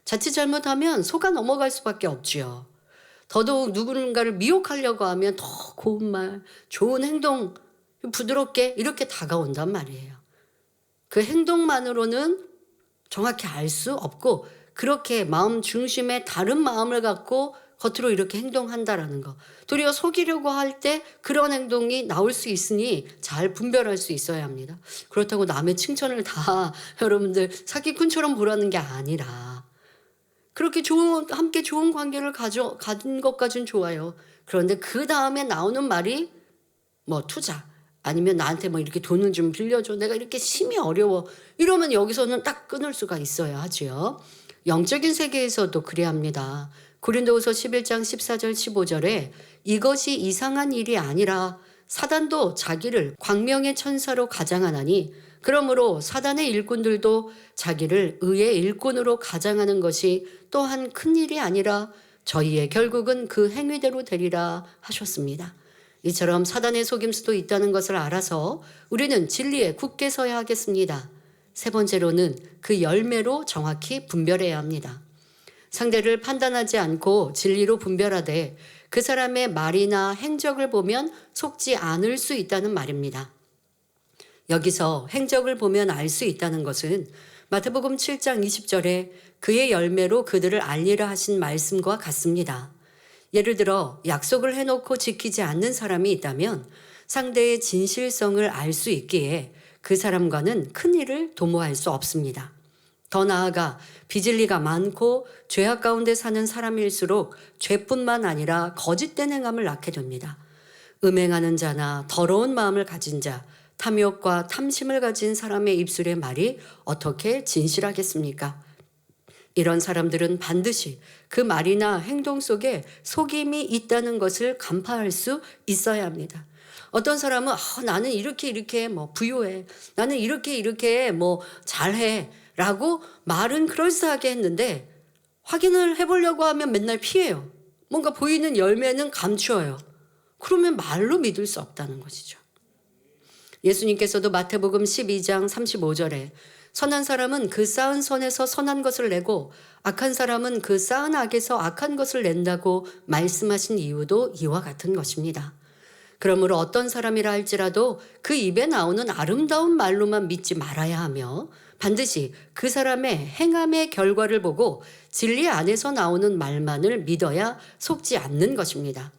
자칫 잘못하면 속아 넘어갈 수밖에 없지요. 더더욱 누군가를 미혹하려고 하면 더 고운 말, 좋은 행동, 부드럽게 이렇게 다가온단 말이에요. 그 행동만으로는 정확히 알 수 없고 그렇게 마음 중심에 다른 마음을 갖고 겉으로 이렇게 행동한다라는 거. 도리어 속이려고 할 때 그런 행동이 나올 수 있으니 잘 분별할 수 있어야 합니다. 그렇다고 남의 칭찬을 다 여러분들 사기꾼처럼 보라는 게 아니라 그렇게 함께 좋은 관계를 가진 것까지는 좋아요. 그런데 그 다음에 나오는 말이 투자 아니면 나한테 이렇게 돈을 좀 빌려줘. 내가 이렇게 심히 어려워. 이러면 여기서는 딱 끊을 수가 있어야 하죠. 영적인 세계에서도 그래야 합니다. 고린도후서 11장 14절 15절에 이것이 이상한 일이 아니라 사단도 자기를 광명의 천사로 가장하나니 그러므로 사단의 일꾼들도 자기를 의의 일꾼으로 가장하는 것이 또한 큰일이 아니라 저희의 결국은 그 행위대로 되리라 하셨습니다. 이처럼 사단의 속임수도 있다는 것을 알아서 우리는 진리에 굳게 서야 하겠습니다. 3번째로는 그 열매로 정확히 분별해야 합니다. 상대를 판단하지 않고 진리로 분별하되 그 사람의 말이나 행적을 보면 속지 않을 수 있다는 말입니다. 여기서 행적을 보면 알 수 있다는 것은 마태복음 7장 20절에 그의 열매로 그들을 알리라 하신 말씀과 같습니다. 예를 들어 약속을 해놓고 지키지 않는 사람이 있다면 상대의 진실성을 알 수 있기에 그 사람과는 큰 일을 도모할 수 없습니다. 더 나아가 비진리가 많고 죄악 가운데 사는 사람일수록 죄뿐만 아니라 거짓된 행함을 낳게 됩니다. 음행하는 자나 더러운 마음을 가진 자, 탐욕과 탐심을 가진 사람의 입술의 말이 어떻게 진실하겠습니까? 이런 사람들은 반드시 그 말이나 행동 속에 속임이 있다는 것을 간파할 수 있어야 합니다. 어떤 사람은 나는 이렇게 뭐 부유해, 나는 이렇게 뭐 잘해 라고 말은 그럴싸하게 했는데 확인을 해보려고 하면 맨날 피해요. 뭔가 보이는 열매는 감추어요. 그러면 말로 믿을 수 없다는 것이죠. 예수님께서도 마태복음 12장 35절에 선한 사람은 그 쌓은 선에서 선한 것을 내고 악한 사람은 그 쌓은 악에서 악한 것을 낸다고 말씀하신 이유도 이와 같은 것입니다. 그러므로 어떤 사람이라 할지라도 그 입에 나오는 아름다운 말로만 믿지 말아야 하며 반드시 그 사람의 행함의 결과를 보고 진리 안에서 나오는 말만을 믿어야 속지 않는 것입니다.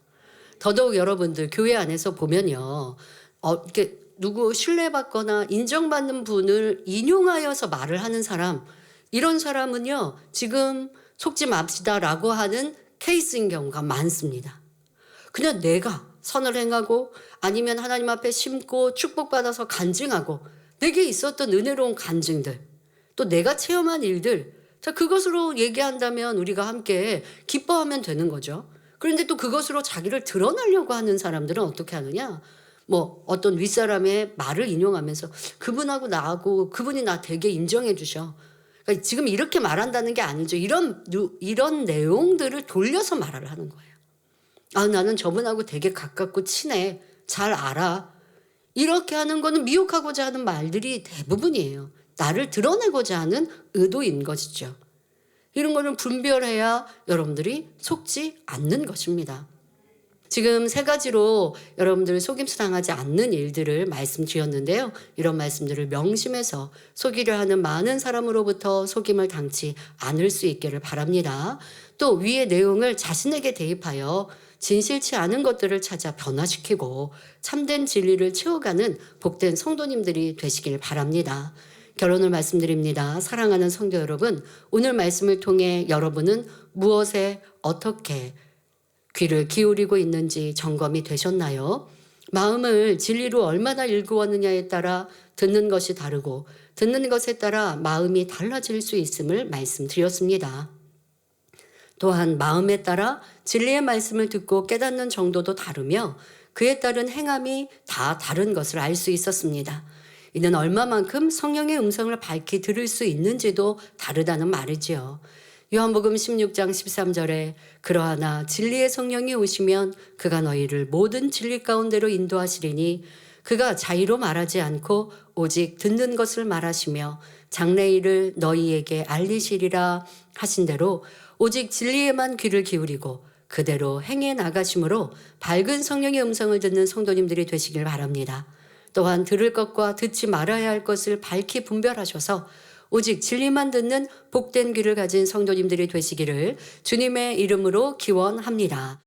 더더욱 여러분들 교회 안에서 보면요. 이렇게 누구 신뢰받거나 인정받는 분을 인용하여서 말을 하는 사람, 이런 사람은요. 지금 속지 맙시다라고 하는 케이스인 경우가 많습니다. 그냥 내가 선을 행하고 아니면 하나님 앞에 심고 축복받아서 간증하고 내게 있었던 은혜로운 간증들, 또 내가 체험한 일들, 자, 그것으로 얘기한다면 우리가 함께 기뻐하면 되는 거죠. 그런데 또 그것으로 자기를 드러내려고 하는 사람들은 어떻게 하느냐? 뭐 어떤 윗사람의 말을 인용하면서 그분하고 나하고 그분이 나 되게 인정해 주셔. 그러니까 지금 이렇게 말한다는 게 아니죠. 이런 내용들을 돌려서 말을 하는 거예요. 나는 저분하고 되게 가깝고 친해. 잘 알아. 이렇게 하는 거는 미혹하고자 하는 말들이 대부분이에요. 나를 드러내고자 하는 의도인 것이죠. 이런 거는 분별해야 여러분들이 속지 않는 것입니다. 지금 3가지로 여러분들 속임수 당하지 않는 일들을 말씀드렸는데요. 이런 말씀들을 명심해서 속이려 하는 많은 사람으로부터 속임을 당치 않을 수 있기를 바랍니다. 또 위의 내용을 자신에게 대입하여 진실치 않은 것들을 찾아 변화시키고 참된 진리를 채워가는 복된 성도님들이 되시길 바랍니다. 결론을 말씀드립니다. 사랑하는 성도 여러분, 오늘 말씀을 통해 여러분은 무엇에 어떻게 귀를 기울이고 있는지 점검이 되셨나요? 마음을 진리로 얼마나 일구었느냐에 따라 듣는 것이 다르고 듣는 것에 따라 마음이 달라질 수 있음을 말씀드렸습니다. 또한 마음에 따라 진리의 말씀을 듣고 깨닫는 정도도 다르며 그에 따른 행함이 다 다른 것을 알 수 있었습니다. 이는 얼마만큼 성령의 음성을 밝히 들을 수 있는지도 다르다는 말이지요. 요한복음 16장 13절에 그러하나 진리의 성령이 오시면 그가 너희를 모든 진리 가운데로 인도하시리니 그가 자의로 말하지 않고 오직 듣는 것을 말하시며 장래일을 너희에게 알리시리라 하신 대로 오직 진리에만 귀를 기울이고 그대로 행해 나가심으로 밝은 성령의 음성을 듣는 성도님들이 되시길 바랍니다. 또한 들을 것과 듣지 말아야 할 것을 밝히 분별하셔서 오직 진리만 듣는 복된 귀를 가진 성도님들이 되시기를 주님의 이름으로 기원합니다.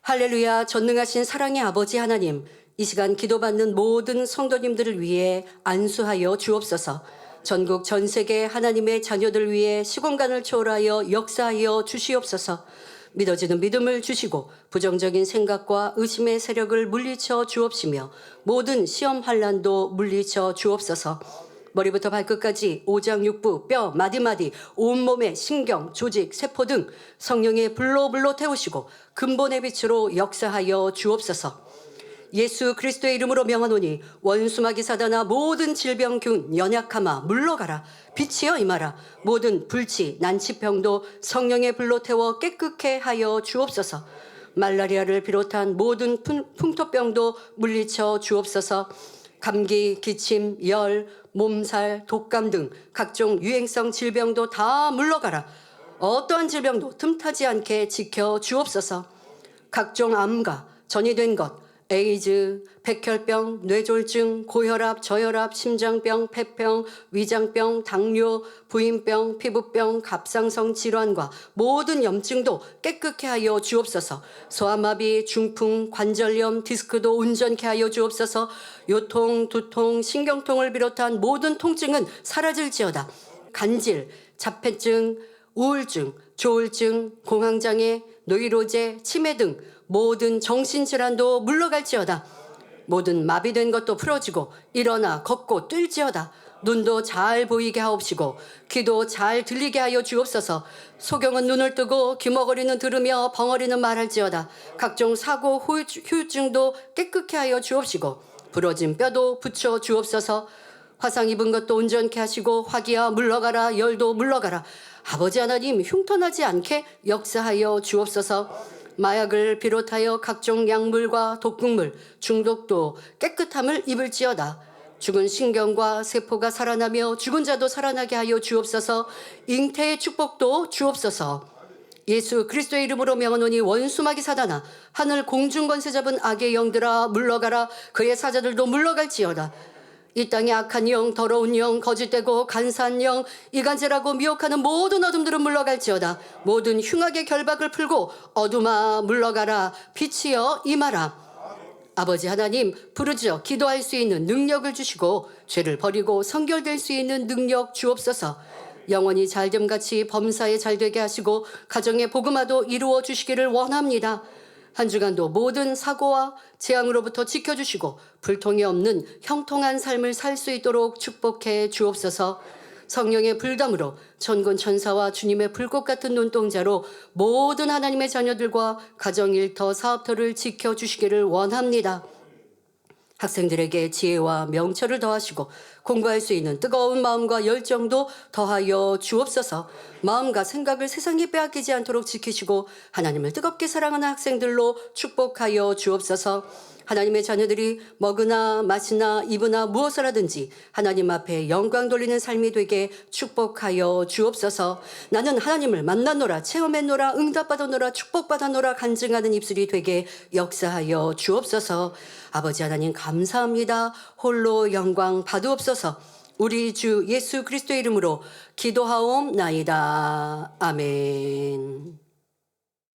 할렐루야. 전능하신 사랑의 아버지 하나님, 이 시간 기도받는 모든 성도님들을 위해 안수하여 주옵소서. 전국 전 세계 하나님의 자녀들 위해 시공간을 초월하여 역사하여 주시옵소서. 믿어지는 믿음을 주시고 부정적인 생각과 의심의 세력을 물리쳐 주옵시며 모든 시험 환난도 물리쳐 주옵소서. 머리부터 발끝까지 오장육부 뼈 마디마디 온몸의 신경 조직 세포 등 성령의 불로 태우시고 근본의 빛으로 역사하여 주옵소서. 예수 그리스도의 이름으로 명하노니 원수마귀 사단아 모든 질병균 연약함아 물러가라. 빛이여 임하라. 모든 불치 난치병도 성령의 불로 태워 깨끗게 하여 주옵소서. 말라리아를 비롯한 모든 풍토병도 물리쳐 주옵소서. 감기, 기침, 열, 몸살, 독감 등 각종 유행성 질병도 다 물러가라. 어떠한 질병도 틈타지 않게 지켜 주옵소서. 각종 암과 전이된 것, 에이즈, 백혈병, 뇌졸중, 고혈압, 저혈압, 심장병, 폐병, 위장병, 당뇨, 부인병, 피부병, 갑상선 질환과 모든 염증도 깨끗게 하여 주옵소서. 소아마비, 중풍, 관절염, 디스크도 온전케 하여 주옵소서. 요통, 두통, 신경통을 비롯한 모든 통증은 사라질지어다. 간질, 자폐증, 우울증, 조울증, 공황장애, 노이로제, 치매 등 모든 정신질환도 물러갈지어다. 모든 마비된 것도 풀어지고 일어나 걷고 뛸지어다. 눈도 잘 보이게 하옵시고 귀도 잘 들리게 하여 주옵소서. 소경은 눈을 뜨고 귀머거리는 들으며 벙어리는 말할지어다. 각종 사고 후유증도 깨끗게 하여 주옵시고 부러진 뼈도 붙여 주옵소서. 화상 입은 것도 온전케 하시고 화기야 물러가라, 열도 물러가라. 아버지 하나님, 흉터나지 않게 역사하여 주옵소서. 마약을 비롯하여 각종 약물과 독극물, 중독도 깨끗함을 입을지어다. 죽은 신경과 세포가 살아나며 죽은 자도 살아나게 하여 주옵소서. 잉태의 축복도 주옵소서. 예수 그리스도의 이름으로 명하노니 원수마귀 사단아, 하늘 공중 권세 잡은 악의 영들아 물러가라. 그의 사자들도 물러갈지어다. 이 땅에 악한 영, 더러운 영, 거짓되고 간사한 영, 이간질하고 미혹하는 모든 어둠들은 물러갈지어다. 모든 흉악의 결박을 풀고 어둠아 물러가라. 빛이여 임하라. 아버지 하나님, 부르짖어 기도할 수 있는 능력을 주시고 죄를 버리고 성결될 수 있는 능력 주옵소서. 영원히 잘됨같이 범사에 잘되게 하시고 가정의 복음화도 이루어 주시기를 원합니다. 한 주간도 모든 사고와 재앙으로부터 지켜주시고 불통이 없는 형통한 삶을 살 수 있도록 축복해 주옵소서. 성령의 불담으로 천군 천사와 주님의 불꽃 같은 눈동자로 모든 하나님의 자녀들과 가정일터 사업터를 지켜주시기를 원합니다. 학생들에게 지혜와 명철을 더하시고 공부할 수 있는 뜨거운 마음과 열정도 더하여 주옵소서. 마음과 생각을 세상에 빼앗기지 않도록 지키시고 하나님을 뜨겁게 사랑하는 학생들로 축복하여 주옵소서. 하나님의 자녀들이 먹으나 마시나 입으나 무엇을 하든지 하나님 앞에 영광 돌리는 삶이 되게 축복하여 주옵소서. 나는 하나님을 만났노라, 체험했노라, 응답받았노라, 축복받았노라 간증하는 입술이 되게 역사하여 주옵소서. 아버지 하나님 감사합니다. 홀로 영광 받으옵소서. 우리 주 예수 그리스도의 이름으로 기도하옵나이다. 아멘.